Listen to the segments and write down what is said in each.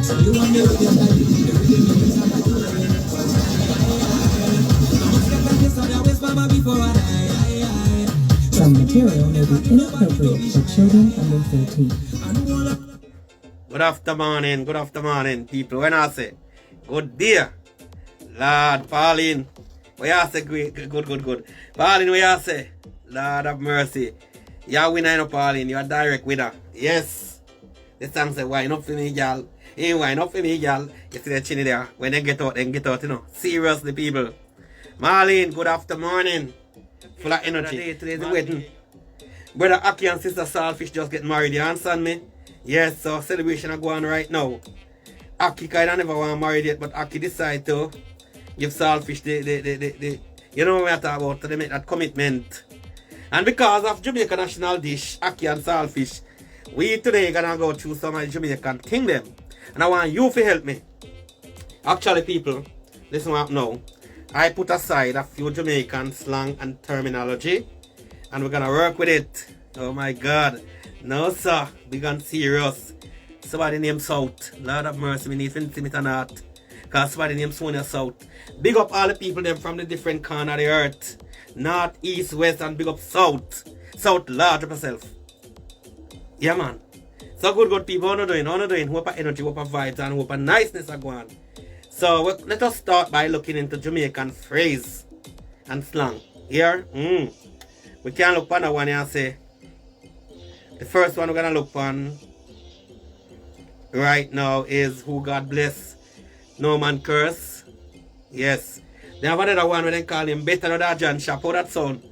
Some material may be inappropriate for children under 13. Good afternoon, people. When I say good day, Lord Pauline, what you say? Good. Pauline, what you say? Lord of mercy. You're winner, no, Pauline. You're a direct winner. Yes. The song say, wine up for me, girl. Hey, wine up for me, girl. You see the chinny there? When they get out, you know. Seriously, people. Marlene, good afternoon. Full of energy. Today's the wedding. Brother Aki and Sister Saltfish just get married. You understand me? Yes, so celebration are going on right now. Aki kind of never want married yet, but Aki decide to give Saltfish the you know what I'm talking about, to make that commitment. And because of Jamaica national dish, Aki and Saltfish, we today gonna go through some of the Jamaican kingdom. And I want you to help me. Actually, people, listen up now. I put aside a few Jamaican slang and terminology, and we're gonna work with it. Oh my God. No, sir. Big and serious. Somebody named South. Lord of mercy, we need to intimate or not. Because somebody named Sonia South. Big up all the people them from the different corner of the earth. North, east, west, and big up South. South, large up yourself. Yeah, man. So good people, how you doing? Hope energy, hope vibes, and hope niceness are going. So let us start by looking into Jamaican phrase and slang. Here, we can look on the one here and say, the first one we're going to look on right now is who God bless, no man curse. Yes. They have another one where they call him better than that John Shop. How that sound?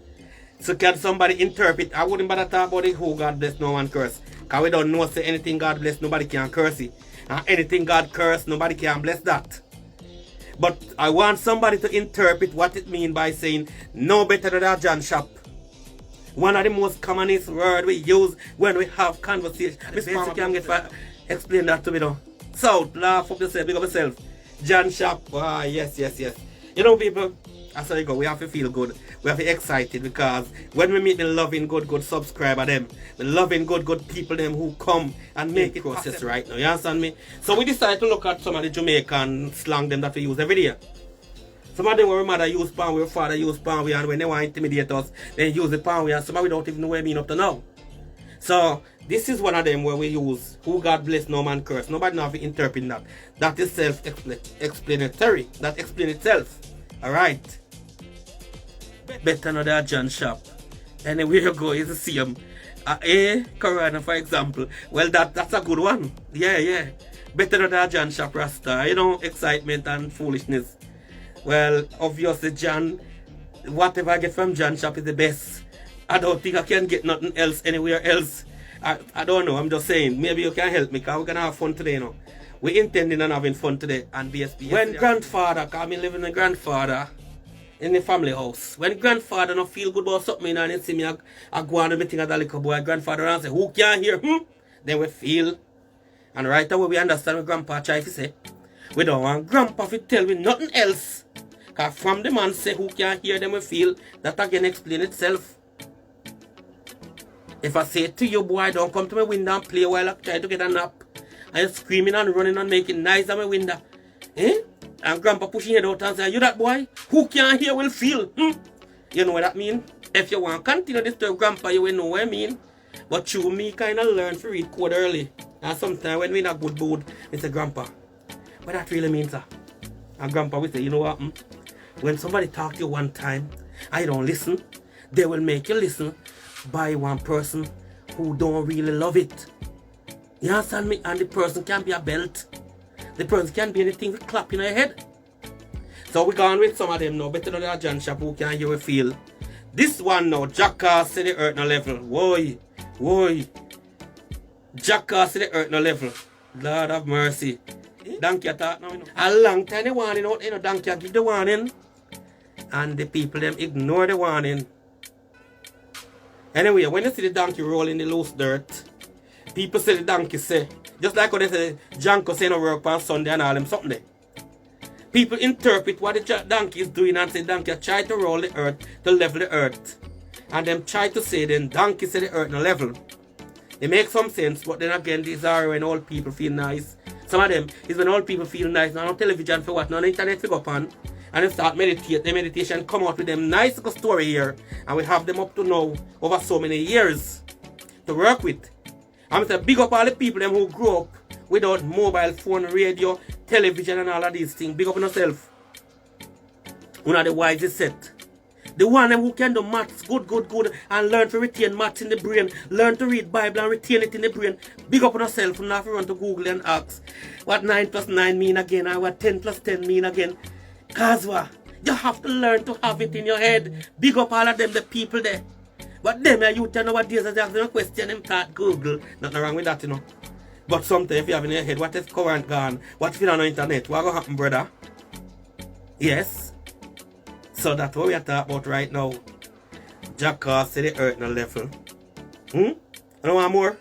So can somebody interpret? I wouldn't bother talk about it, who God bless, no man curse. Because we don't know say anything God bless, nobody can curse it. And anything God curse, nobody can bless that. But I want somebody to interpret what it means by saying no better than that John Shop. One of the most commonest words we use when we have conversation. Miss Mama can explain that to me now. South, laugh up yourself, big up yourself. John Shop, yes. You know, people, that's how you go. We have to feel good. We have to be excited because when we meet the loving good subscriber them, the loving good people them who come and make it process right now. You understand me? So we decided to look at some of the Jamaican slang them that we use every day. Some of them where mother use pan, where father use pan, and when they want to intimidate us, they use the pan, and some of we don't even know what I mean up to now. So this is one of them where we use who God bless, no man curse. Nobody knows how to interpret that. That is self-explanatory. That explains itself. Alright. Better know that John Shop. Anywhere you go is the same. Corona for example. Well that's a good one. Yeah. Better know that John Shop Rasta. You know, excitement and foolishness. Well, obviously John, whatever I get from John Shop is the best. I don't think I can get nothing else anywhere else. I don't know, I'm just saying. Maybe you can help me because we're going to have fun today, you know. We're intending on having fun today on BSP. When grandfather, because I'm living with grandfather in the family house. When grandfather don't feel good about something and he see me, I go on and me think as a little boy, grandfather and say, who can hear? Then we feel. And right away we understand what grandpa try to say. We don't want grandpa to tell me nothing else. Because from the man say who can hear them we feel, that again explain itself. If I say to you, boy, don't come to my window and play while I try to get a nap. And you're screaming and running and making noise at my window. And grandpa pushing head out and say, you that boy? Who can hear will feel? You know what that mean? If you want to continue to disturb grandpa, you will know what I mean. But you me kind of learn to read code early. And sometimes when we in a good mood, we say, grandpa, what that really means, sir? And grandpa will say, you know what? When somebody talk to you one time and you don't listen, they will make you listen by one person who don't really love it. You understand me? And the person can be a belt. The person can be anything with clap in your head. So we're going with some of them now. Better than that John Shop who can hear we feel. This one now, jackass to the earth no level. Whoa. Jackass to the earth no level. Lord of mercy. Donkey attack now, you know. A long time they warning out, you know, donkey give the warning. And the people them ignore the warning. Anyway, when you see the donkey roll in the loose dirt, people say the donkey say, just like when they say Janko say no work on Sunday and all them something there. People interpret what the donkey is doing and say donkey try to roll the earth to level the earth. And them try to say then donkey say the earth no level. It makes some sense, but then again these are when old people feel nice Some of them is when old people feel nice, not on television for what, not on the internet for go up on. And they start meditate, the meditation come out with them nice little story here. And we have them up to now over so many years to work with. I'm saying big up all the people them who grew up without mobile phone, radio, television and all of these things. Big up on yourself. One of the wisest set. The one them who can do maths good and learn to retain maths in the brain. Learn to read Bible and retain it in the brain. Big up on yourself and not run to Google and ask what 9 plus 9 mean again or what 10 plus 10 mean again. Cause what? You have to learn to have it in your head. Big up all of them, the people there. But them you tell nowadays as they ask them a question, them start Google. Nothing wrong with that, you know. But sometimes if you have in your head, what if current gone? What if you don't know internet? What gonna happen, brother? Yes. So that's what we are talking about right now. Jackass to the earth no level. You know one more?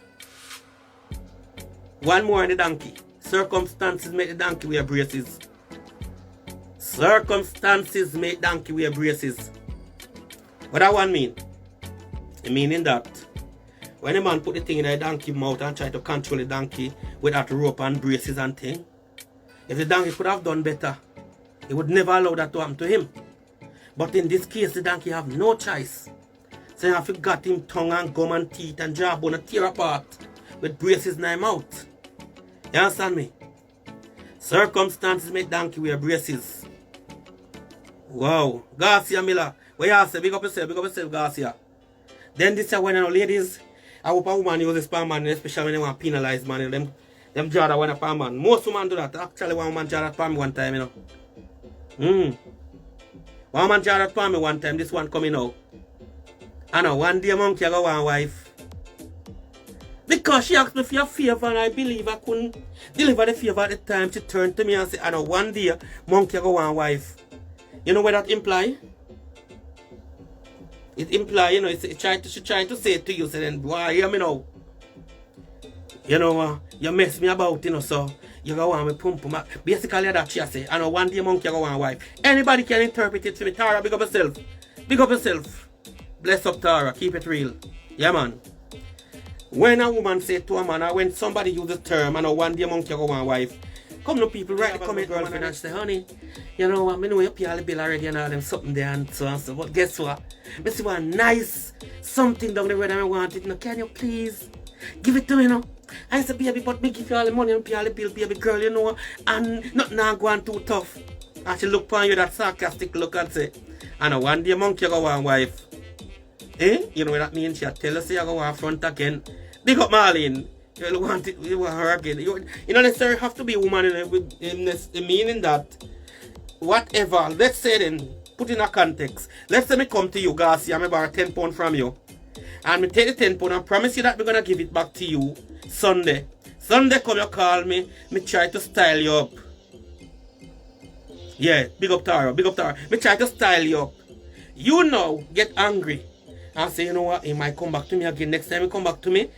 One more on the donkey. Circumstances make the donkey wear braces. Circumstances make donkey wear braces. What that one mean? It meaning that when a man put the thing in the donkey mouth and try to control the donkey with that rope and braces and thing, if the donkey could have done better, he would never allow that to happen to him. But in this case, the donkey have no choice. So you have to got him tongue and gum and teeth and jawbone and tear apart with braces in his mouth. You understand me? Circumstances make donkey wear braces. Wow. Garcia Miller. What you say? Big up yourself, Garcia. Then this is when ladies, I hope a woman use a spam man, especially when they want to penalize man. Them draw that one a spam man. Most women do that. Actually, one woman draw that for me one time, you know. One man draw that for me one time, this one coming out. I know, one day monkey I got one wife. Because she asked me for a favor and I believe I couldn't deliver the favor at the time. She turned to me and said, I know, one day monkey I got one wife. You know what that imply? It implies, you know, she trying to say it to you, so then, why, hear me now? You know, you mess me about, you know, so you go on with pum pum. Basically, that she say, I know one day monkey go one wife. Anybody can interpret it to me. Tara, big up yourself. Big up yourself. Bless up, Tara. Keep it real. Yeah, man. When a woman say to a man, or when somebody use the term, I know one day monkey go one wife, come no people write the comment girlfriend and say, honey, you know what, I know you pay all the bill already and all them something there and so and so. But guess what? I see one nice something down the road and I want it. No, can you please give it to me, you know? I said, baby, but me give you all the money and pay all the bill, baby girl, you know, and nothing not going too tough. And she look upon you that sarcastic look and say, I know one day monkey go one wife. Eh? You know what that means? She tell us you go one front again. Big up Marlene. You want it, you want her again. You don't necessarily have to be a woman in this, meaning that whatever, let's say then, put in a context. Let's say me come to you, Garcia, I borrow £10 from you. And me take the £10 and promise you that we're gonna give it back to you Sunday. Sunday come you call me try to style you up. Yeah, big up Tara. Me try to style you up. You know, get angry. And say, you know what, he might come back to me again. Next time he come back to me,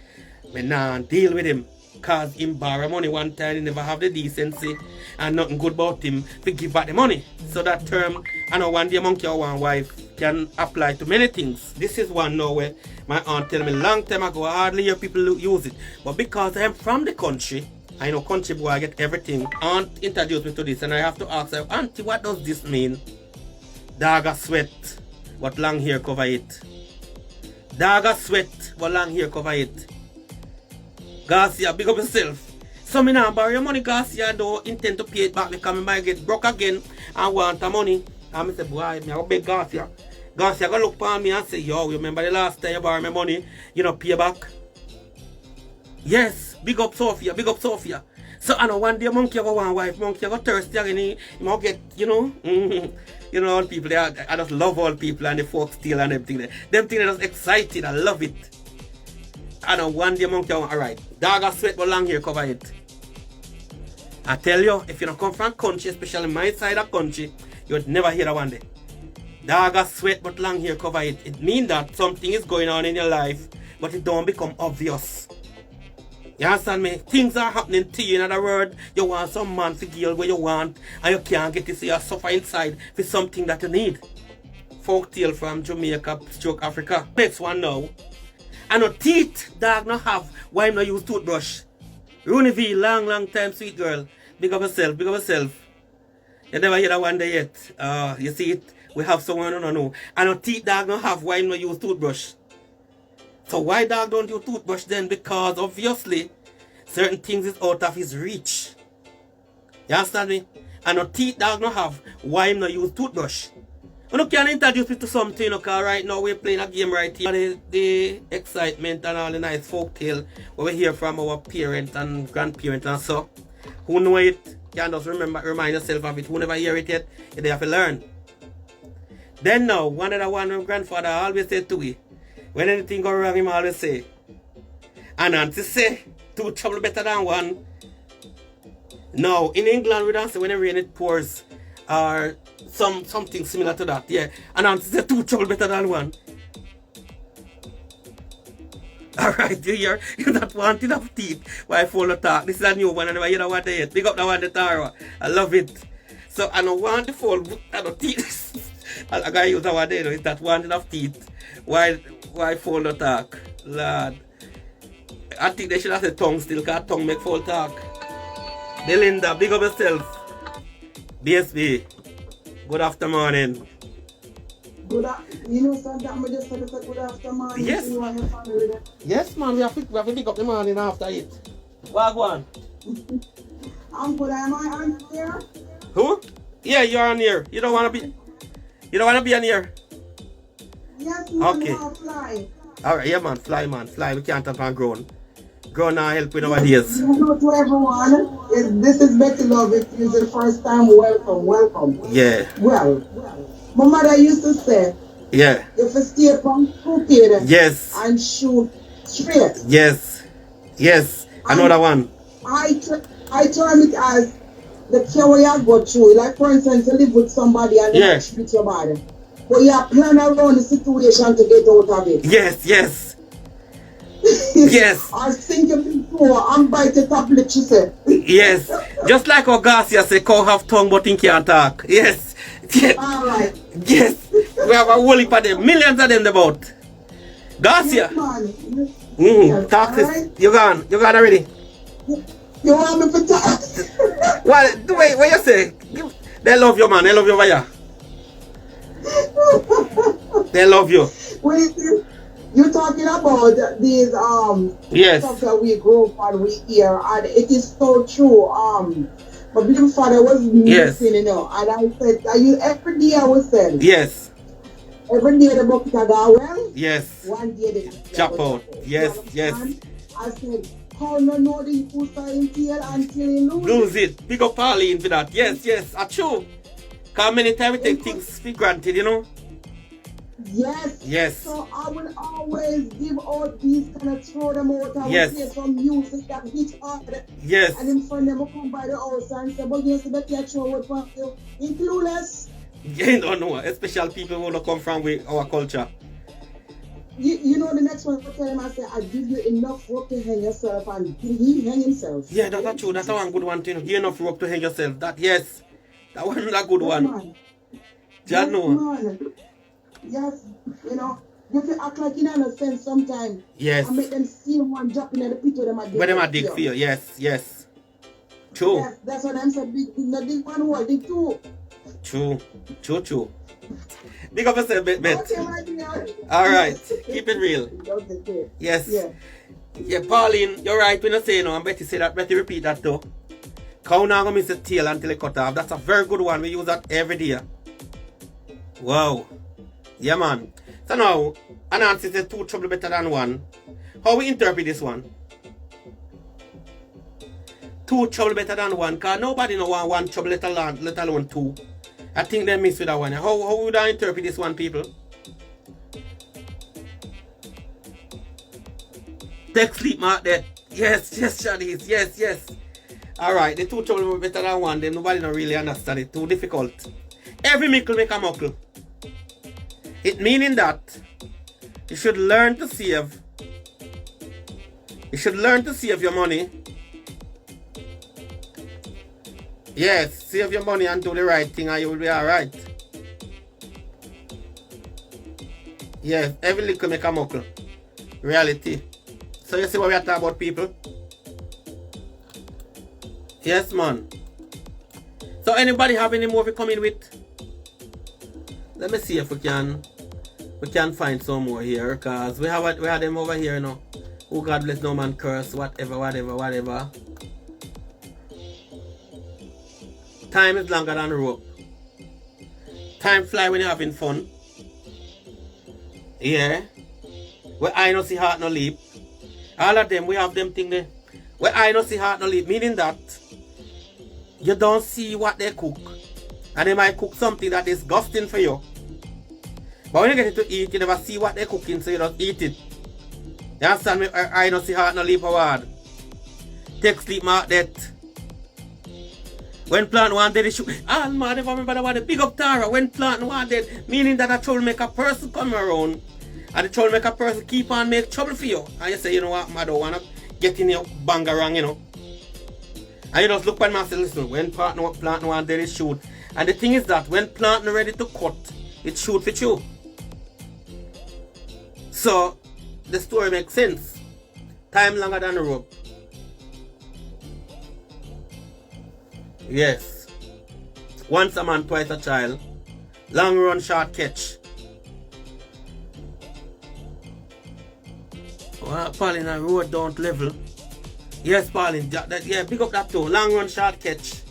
me nah deal with him. Cause him borrow money one time, he never have the decency and nothing good about him to give back the money. So that term, I know one day monkey or one wife can apply to many things. This is one now where my aunt tell me long time ago, I hardly hear people use it. But because I'm from the country, I know country boy, I get everything. Aunt introduced me to this and I have to ask her, Auntie, what does this mean? Dog a sweat, but long hair cover it. Dog a sweat, but long hair cover it. Garcia, big up yourself. So me now borrow your money, Garcia, don't intend to pay it back because I might get broke again and want the money. And I say, boy, I go beg Garcia. Garcia go look upon me and say, yo, you remember the last time you borrowed my money, you know, pay back? Yes, big up Sophia. So I know one day monkey go one wife, monkey go thirsty again, he might get, you know, you know, all people, I just love all people and the folk steal and everything. Them things are just excited, I love it. I know one day monkey, alright, dog a sweat but long hair cover it. I tell you, if you don't come from country, especially my side of country, you would never hear that one day. Dog a sweat but long hair cover it. It means that something is going on in your life, but it don't become obvious. You understand me? Things are happening to you. In other words, you want some man to give what you want, and you can't get it, so you suffer inside for something that you need. Folktale from Jamaica, stroke Africa. Next one now. And no teeth dog no have, why no use toothbrush? Rooney V, long time, sweet girl. Big up yourself, big up yourself. You never hear that one day yet. You see it? We have someone who don't know. And a teeth dog don't have why no use toothbrush. So why dog don't use toothbrush then? Because obviously certain things is out of his reach. You understand me? And a teeth dog don't have why him no use toothbrush. You can introduce me to something, because right now we're playing a game right here. The excitement and all the nice folk tale what we hear from our parents and grandparents and so. Who know it, can just remind yourself of it. Who never hear it yet, they have to learn. Then now, one of the one my grandfather always said to me, when anything go wrong, him always say, and auntie say, two trouble better than one. Now, in England, we don't say when the rain it pours, or something similar to that, yeah. And auntie say, two trouble better than one. Alright, you hear? You're not wanting of teeth. Why follow talk? This is a new one, and I hear that one yet. Big up the one, the Tara. I love it. So, I don't want the full teeth. I gotta use that one there, it's that wanting of teeth. Why follow talk? Lord. I think they should have the tongue still, because tongue make full talk. Belinda, big up yourself. BSB, good afternoon. You know, sometimes I just have to say good afternoon. Yes. Yes, man, we have to pick up the morning after it. Wagwan. Uncle, am I on here? Who? Yeah, you're on here. You don't wanna be on here? Yes, man, Okay. I'll fly. Alright, yeah man, fly. We can't talk on grown. Grown now help with nowadays. Hello to everyone. This is Betty Love. If it's the first time, welcome. Yeah. Well, my mother used to say, Yeah. if you stay from crooked Yes. and shoot straight. Yes. Another one. I term it as the care where you go through. Like, for instance, you live with somebody and Yeah. they treat your body. But you plan around the situation to get out of it. Yes. I think before I'm biting tablet, she said. Yes. Just like Garcia say, cow have tongue but think can't talk. Yes. Alright. Yes. We have a whole heap of them. Millions of them about. Garcia. Yes, Talk this. alright. You gone already. You want me to talk? Well, the way what you say, they love you, man. They love you, Vaya. They love you. Wait, you're talking about these Yes. stuff that we grow up and we hear, and it is so true. My beautiful father was Yes. missing, and I said, every day I was saying, Yes. every day the bucket I go well, Yes. one day the Chop out. Yes. I said, how no know the pussy in tail until you lose. Lose it. Big up Pauline for that. Yes. True. Because many times we take things for granted, you know? Yes. So I will always give out these kind of throw them out. I Yes. will play some music that hits hard. Yes. And then friend them will come by the house and say, but you see that you throw out for you. In clueless. You don't know. Especially people who don't come from our culture. You know the next one I tell him, I say, I give you enough rope to hang yourself, and he hang himself. Yeah, that's true. That's one good one too. Give enough rope to hang yourself. That one is a good one. Just know. Yes, you know, you can act like you understand sometimes. Yes. And make them see one dropping in the pit where them a dig. Where them a dig for you. Yes. True. Yes, that's what I'm saying. Dig one hole, dig two. True. Big up yourself, Bet. Okay, my dear. Alright. Keep it real. Okay. Yes. Yeah. Pauline, you're right when you say no, and Betty say that. Betty repeat that too. Cow now gonna miss the tail until it cut off. That's a very good one. We use that every day. Wow. Yeah, man. So now, Anansi says two trouble better than one. How we interpret this one? Two trouble better than one, because nobody know one trouble let alone two. I think they miss with that one. How would I interpret this one, people? Take sleep mark there. Yes, Shadis. Yes. Alright, the two trouble better than one, then nobody don't really understand it. Too difficult. Every mickle make a muckle. It meaning that you should learn to save. You should learn to save your money. Yes, save your money and do the right thing and you will be alright. Yes, every little make a muckle. Reality. So you see what we are talking about, people? Yes, man. So anybody have any more we come in with? Let me see if we can find some more here, cause we have them over here, you know. Oh, God bless, no man curse, whatever. Time is longer than rope. Time fly when you're having fun. Yeah. Where I no see heart no leap. All of them, we have them thing there. Where I no see heart no leap, meaning that you don't see what they cook. And they might cook something that is disgusting for you. But when you get it to eat, you never see what they're cooking, so you don't eat it. You understand me? I don't see heart no leap forward. Take sleep mark death. When plant one dead, shoot. Ah, man, if I remember that one, big up Tara. When plant one dead, meaning that a troublemaker person come around, and the troublemaker person keep on make trouble for you. And you say, you know what, I don't want to get in your bang around, you know. And you just look at me and say, listen, when plant one dead, it shoot. And the thing is that when plant ready to cut, it shoot for you. So, the story makes sense. Time longer than the rope. Yes. Once a man, twice a child. Long run, short catch. Well, Pauline, a road don't level. Yes, Pauline. Yeah, pick up that too. Long run, short catch.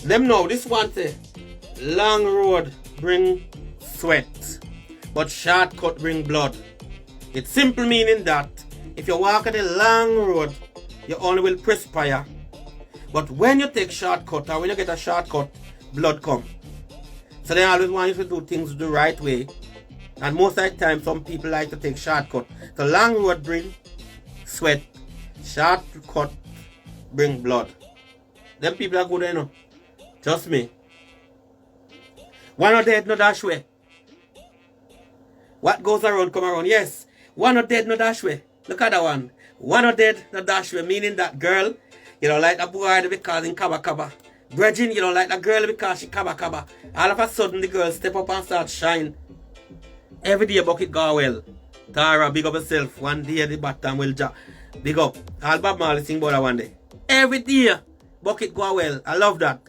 Them know this one say, long road bring sweat, but shortcut bring blood. It's simple meaning that if you walk at a long road, you only will perspire. But when you take shortcut or when you get a shortcut, blood come. So they always want you to do things the right way. And most of the time, some people like to take shortcut. So long road bring sweat, shortcut bring blood. Them people are good, you know. Trust me. One not dead, no dash way. What goes around, come around. Yes. One not dead, no dash way. Look at that one. One not dead, no dash way. Meaning that girl, you don't like a boy because in kaba. Bridging, you don't like a girl because she kaba. All of a sudden, the girl step up and start shine. Every day, bucket go well. Tara, big up yourself. One day, the bottom will jack. Big up. All Bob Marley sing about that one day. Every day, bucket go well. I love that.